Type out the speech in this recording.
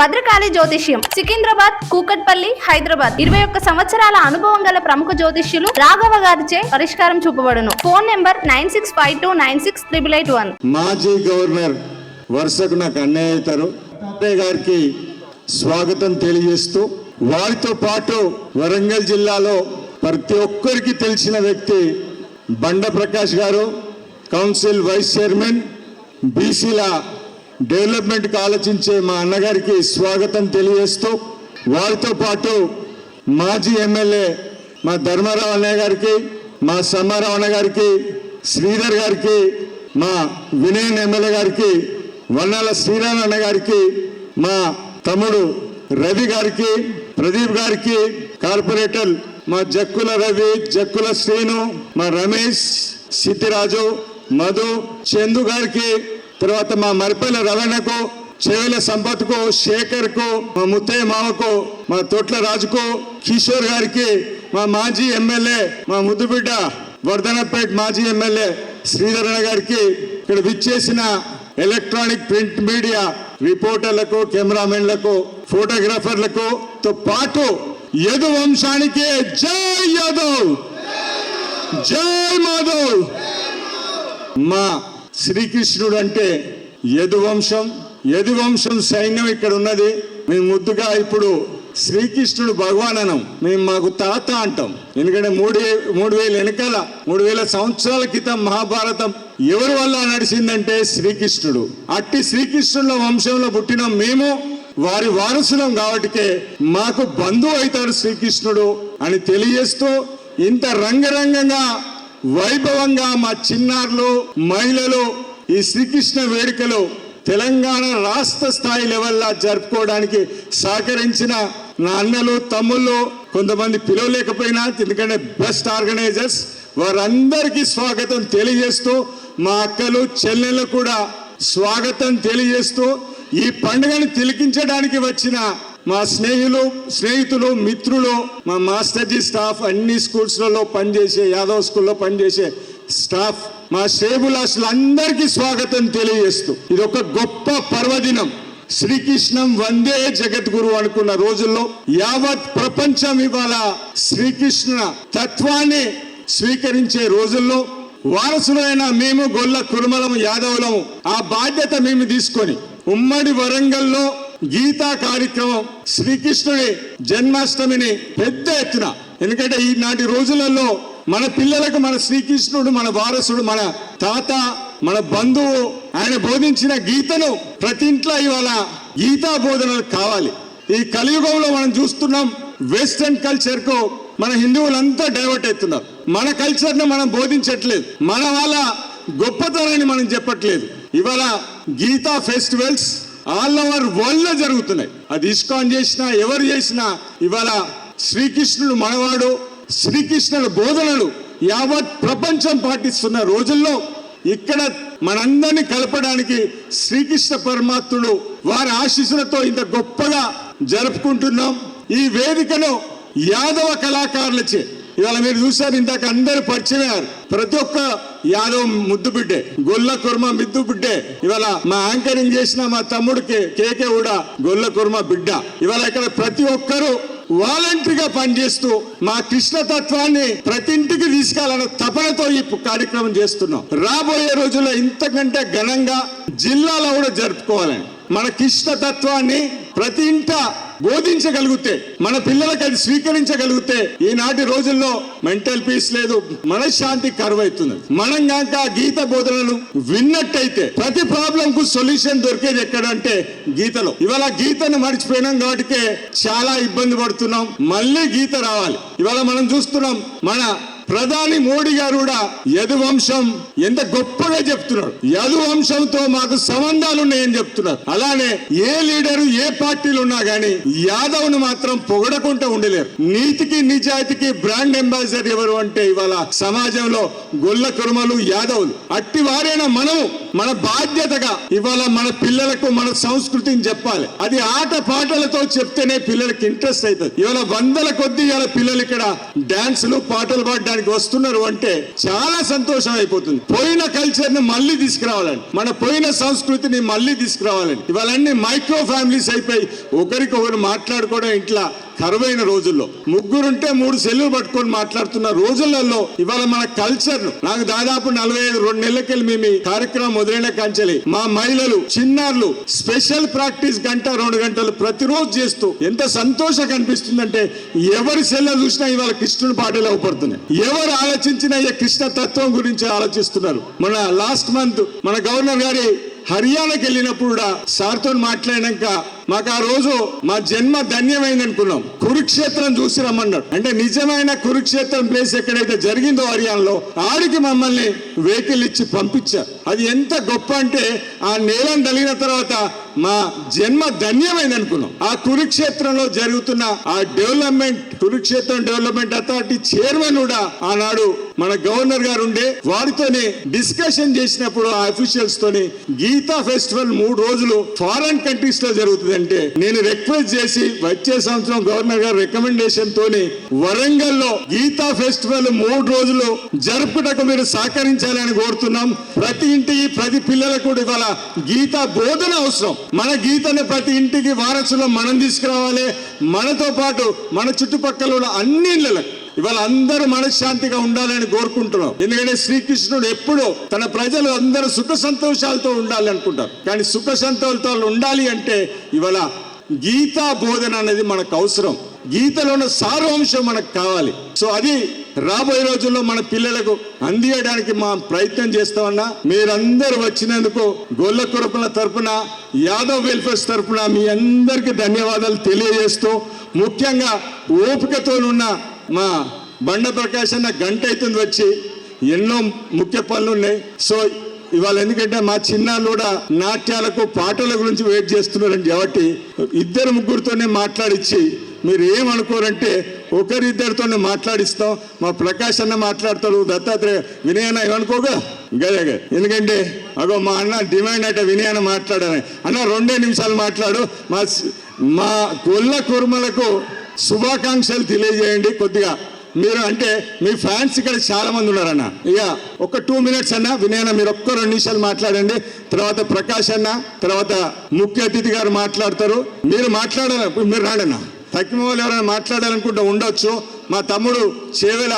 భద్రకాళి జ్యోతిష్యం సికింద్రాబాద్, కూకట్పల్లి, హైదరాబాద్. 21 సంవత్సరాల అనుభవం గల ప్రముఖ జ్యోతిష్యులు రాఘవ గారిచే పరిష్కారం చూపబడును. Phone number 9652968881. మాజీ గవర్నర్ వరుసకు నాకు అన్నయ్య అవుతారు గారికి స్వాగతం తెలియజేస్తూ, వారితో పాటు వరంగల్ జిల్లాలో ప్రతి ఒక్కరికి తెలిసిన వ్యక్తి బండ ప్రకాష్ గారు, కౌన్సిల్ వైస్ చైర్మన్, బీసీల డెవలప్మెంట్కి ఆలోచించే మా అన్నగారికి స్వాగతం తెలియజేస్తూ, వారితో పాటు మాజీ ఎమ్మెల్యే మా ధర్మారావు అన్నయ్య గారికి, మా సమ్మారావు అన్న గారికి, శ్రీధర్ గారికి, మా వినయన్ ఎమ్మెల్యే గారికి, వన్నాల శ్రీరామ్ అన్న గారికి, మా తమ్ముడు రవి గారికి, ప్రదీప్ గారికి, కార్పొరేటర్ మా జక్కుల రవి, జక్కుల శ్రీను, మా రమేష్, సిద్ధిరాజు, మధు, చందు గారికి, తర్వాత మా మరిపల్లి రవణకు, చెవుల సంపత్కు, శేఖర్కు, మా ముత్తయ్య మామకు, మా తోట్ల రాజుకు, కిషోర్ గారికి, మా మాజీ ఎమ్మెల్యే మా ముద్దుబిడ్డ వర్ధనపేట్ మాజీ ఎమ్మెల్యే శ్రీధరణ గారికి, ఇక్కడ విచ్చేసిన ఎలక్ట్రానిక్ ప్రింట్ మీడియా రిపోర్టర్లకు, కెమెరామెన్లకు, ఫోటోగ్రాఫర్లకు తో పాటు యదు వంశానికి జై యాదవ్, జై మాధవ్. మా శ్రీకృష్ణుడు అంటే యదువంశం సైన్యం ఇక్కడ ఉన్నది. మేము ముద్దుగా ఇప్పుడు శ్రీకృష్ణుడు భగవాన్ అనం, మేము మాకు తాత అంటాం. ఎందుకంటే 3000 వెనకాల 3000 సంవత్సరాల క్రితం మహాభారతం ఎవరి వల్ల నడిచిందంటే శ్రీకృష్ణుడు. అట్టి శ్రీకృష్ణుల వంశంలో పుట్టిన మేము వారి వారసులం కాబట్టికే మాకు బంధువు అవుతాడు శ్రీకృష్ణుడు అని తెలియజేస్తూ, ఇంత రంగరంగంగా వైభవంగా మా చిన్నారులు, మహిళలు ఈ శ్రీకృష్ణ వేడుకలు తెలంగాణ రాష్ట్ర స్థాయి లెవెల్లో జరుపుకోవడానికి సహకరించిన నా అన్నలు, తమ్ముళ్ళు, కొంతమంది పిలవలేకపోయినా ఎందుకంటే బెస్ట్ ఆర్గనైజర్స్, వారందరికీ స్వాగతం తెలియజేస్తూ, మా అక్కలు, చెల్లెళ్ళు కూడా స్వాగతం తెలియజేస్తూ, ఈ పండుగను తిలకించడానికి వచ్చిన మా స్నేహితులు, మిత్రులు, మా మాస్టర్జీ స్టాఫ్, అన్ని స్కూల్స్లలో పనిచేసే, యాదవ్ స్కూల్లో పనిచేసే స్టాఫ్, మా శ్రేబులాసులు అందరికీ స్వాగతం తెలియజేస్తూ, ఇది ఒక గొప్ప పర్వదినం. శ్రీకృష్ణం వందే జగద్గురు అనుకున్న రోజుల్లో యావత్ ప్రపంచం ఇవాళ శ్రీకృష్ణ తత్వాన్ని స్వీకరించే రోజుల్లో వారసులైన మేము గొల్ల కురుమలము, యాదవులము ఆ బాధ్యత మేము తీసుకొని ఉమ్మడి వరంగల్లో గీతా కార్యక్రమం, శ్రీకృష్ణుడి జన్మాష్టమిని పెద్ద ఎత్తున, ఎందుకంటే ఈనాటి రోజులలో మన పిల్లలకు మన శ్రీకృష్ణుడు మన వారసుడు, మన తాత, మన బంధువు, ఆయన బోధించిన గీతను ప్రతి ఇంట్లో ఇవాళ గీతా బోధనలు కావాలి. ఈ కలియుగంలో మనం చూస్తున్నాం, వెస్టర్న్ కల్చర్ కు మన హిందువులంతా డైవర్ట్ అవుతున్నారు. మన కల్చర్ ను మనం బోధించట్లేదు, మన వాళ్ళ గొప్పతనాన్ని మనం చెప్పట్లేదు. ఇవాళ Gita festivals all over world లో జరుగుతున్నాయి. అది ఇస్కాన్ చేసినా, ఎవరు చేసినా ఇవాళ శ్రీకృష్ణుడు మనవాడు, శ్రీకృష్ణుల బోధనలు యావత్ ప్రపంచం పాటిస్తున్న రోజుల్లో ఇక్కడ మనందరినీ కలపడానికి శ్రీకృష్ణ పరమాత్ముడు వారి ఆశీస్సులతో ఇంత గొప్పగా జరుపుకుంటున్నాం. ఈ వేదికను యాదవ కళాకారులచే ఇవాళ మీరు చూసారు, ఇందాక అందరూ పరిచయం, ప్రతి ఒక్క యాదవ్ ముద్దు బిడ్డే, గొల్ల కుర్మ మిద్దు బిడ్డే. ఇవాళ మా యాంకరింగ్ చేసిన మా తమ్ముడికి కేకే కూడా గొల్ల కుర్మ బిడ్డ. ఇవాళ ఇక్కడ ప్రతి ఒక్కరూ వాలంటరీగా పనిచేస్తూ మా కృష్ణతత్వాన్ని ప్రతి ఇంటికి తీసుకెళ్లాలన్న తపనతో ఈ కార్యక్రమం చేస్తున్నాం. రాబోయే రోజుల్లో ఇంతకంటే ఘనంగా జిల్లాలో కూడా జరుపుకోవాలని, మన కృష్ణతత్వాన్ని ప్రతి ఇంట బోధించగలిగితే, మన పిల్లలకు అది స్వీకరించగలిగితే ఈనాటి రోజుల్లో మెంటల్ పీస్ లేదు, మనశ్శాంతి కరువైతుంది. మనం కాక గీత బోధనలు విన్నట్టయితే ప్రతి ప్రాబ్లం కు సొల్యూషన్ దొరికేది ఎక్కడంటే గీతలో. ఇవాళ గీతను మర్చిపోయినాం కాబట్టి చాలా ఇబ్బంది పడుతున్నాం. మళ్ళీ గీత రావాలి. ఇవాళ మనం చూస్తున్నాం, మన ప్రధాని మోడీ గారు కూడా యదువంశం ఎంత గొప్పగా చెప్తున్నాడు. యదువంశంతో మాకు సంబంధాలు ఉన్నాయని చెప్తున్నారు. అలానే ఏ లీడరు, ఏ పార్టీలు ఉన్నా గానీ యాదవ్ను మాత్రం పొగడకుండా ఉండలేరు. నీతికి నిజాయితీకి బ్రాండ్ అంబాసిడర్ ఎవరు అంటే ఇవాళ సమాజంలో గొల్ల కురుమలు, యాదవులు. అట్టి వారైనా మనము మన బాధ్యతగా ఇవాళ మన పిల్లలకు మన సంస్కృతిని చెప్పాలి. అది ఆట పాటలతో చెప్తేనే పిల్లలకి ఇంట్రెస్ట్ అవుతుంది. ఇవాళ వందల కొద్ది ఇవాళ పిల్లలు ఇక్కడ డాన్సులు, పాటలు పాడడానికి చేయడానికి వస్తున్నారు అంటే చాలా సంతోషం అయిపోతుంది. పోయిన కల్చర్ ని మళ్ళీ తీసుకురావాలండి, మన పోయిన సంస్కృతిని మళ్ళీ తీసుకురావాలండి. ఇవాళన్నీ మైక్రో ఫ్యామిలీస్ అయిపోయి ఒకరికొకరు మాట్లాడుకోవడం ఇంట్లో కరువైన రోజుల్లో, ముగ్గురుంటే 3 సెల్లులు పట్టుకొని మాట్లాడుతున్న రోజులలో ఇవాళ మన కల్చర్ నాకు దాదాపు 45 నెలలకెళ్ళి మేము ఈ కార్యక్రమం మొదలైన కాంచెలి మా మహిళలు చిన్నారులు స్పెషల్ ప్రాక్టీస్ 1-2 గంటలు ప్రతిరోజు చేస్తూ ఎంత సంతోషంగా అనిపిస్తుందంటే ఎవరి సెల్ల చూసినా ఇవాళ కృష్ణుని పాటలు అవపడుతున్నాయి. ఎవరు ఆలోచించినా ఈ కృష్ణ తత్వం గురించి ఆలోచిస్తున్నారు. మన లాస్ట్ మంత్ మన గవర్నర్ గారి హర్యానాకి వెళ్ళినప్పుడు కూడా సార్తో మాట్లాడినాక మాకు ఆ రోజు మా జన్మ ధన్యమైంది అనుకున్నాం. కురుక్షేత్రం చూసి రమ్మన్నాడు. అంటే నిజమైన కురుక్షేత్రం ప్లేస్ ఎక్కడైతే జరిగిందో హర్యానాలో ఆడికి మమ్మల్ని వెహికల్ ఇచ్చి పంపించారు. అది ఎంత గొప్ప అంటే ఆ నేలను తగిలిన తర్వాత మా జన్మ ధన్యమైంది అనుకున్నాం. ఆ కురుక్షేత్రంలో జరుగుతున్న ఆ డెవలప్మెంట్, కురుక్షేత్రం డెవలప్మెంట్ అథారిటీ చైర్మన్ కూడా ఆనాడు మన గవర్నర్ గారు ఉండే, వారితోనే డిస్కషన్ చేసినప్పుడు ఆ అఫీషియల్స్ తోని గీతా ఫెస్టివల్ 3 రోజులు ఫారెన్ కంట్రీస్ లో జరుగుతుంది అంటే నేను రిక్వెస్ట్ చేసి వచ్చే సంవత్సరం గవర్నర్ గారు రికమెండేషన్ తోని వరంగల్ లో గీతా ఫెస్టివల్ 3 రోజులు జరుపుటకు మీరు సహకరించాలని కోరుతున్నాం. ప్రతి ఇంటికి ప్రతి పిల్లలకు కూడా ఇవాళ గీతా బోధన అవసరం. మన గీతని ప్రతి ఇంటికి వారసులో మనం తీసుకురావాలి. మనతో పాటు మన చుట్టుపక్కల ఉన్న అన్ని ఇళ్ళలకు ఇవాళ అందరూ మనశ్శాంతిగా ఉండాలని కోరుకుంటున్నాం. ఎందుకంటే శ్రీకృష్ణుడు ఎప్పుడూ తన ప్రజలు అందరూ సుఖ సంతోషాలతో ఉండాలి అనుకుంటారు. కానీ సుఖ సంతోషాలతో ఉండాలి అంటే ఇవాళ గీతా బోధన అనేది మనకు అవసరం. గీతలో ఉన్న సారాంశం మనకు కావాలి. సో అది రాబోయే రోజుల్లో మన పిల్లలకు అందియడానికి మా ప్రయత్నం చేస్తామన్నా. మీరందరూ వచ్చినందుకు గొల్ల కురపల తరపున, యాదవ్ వెల్ఫేర్స్ తరపున మీ అందరికీ ధన్యవాదాలు తెలియజేస్తూ, ముఖ్యంగా ఓపికతో ఉన్న మా బండ ప్రకాష్ అన్న గంట అవుతుంది వచ్చి, ఎన్నో ముఖ్య పనులు ఉన్నాయి. సో ఇవాళ ఎందుకంటే మా చిన్నాళ్ళు కూడా నాట్యాలకు పాటల గురించి వెయిట్ చేస్తున్నారని కాబట్టి 2-3తోనే మాట్లాడిచ్చి, మీరు ఏమనుకోరంటే 1-2తోనే మాట్లాడిస్తాం. మా ప్రకాష్ అన్న మాట్లాడతారు, దత్తాత్రేయ వినయన ఏమనుకోగా గదే. ఎందుకంటే అగో మా అన్న డిమాండ్ అంటే వినయన మాట్లాడాలని. అన్న 2 నిమిషాలు మాట్లాడు. మా గొల్ల కుర్మలకు శుభాకాంక్షలు తెలియజేయండి కొద్దిగా. మీరు అంటే మీ ఫ్యాన్స్ ఇక్కడ చాలా మంది ఉన్నారన్న. ఇక ఒక 2 మినిట్స్ అన్న వినయన మీరు 1-2 నిమిషాలు మాట్లాడండి. తర్వాత ప్రకాష్ అన్న, తర్వాత ముఖ్య అతిథి గారు మాట్లాడతారు. మీరు మాట్లాడాలి, మీరు రాడన్న. తక్కిన వాళ్ళు ఎవరైనా మాట్లాడాలనుకుంటే ఉండొచ్చు. మా తమ్ముడు చేవెల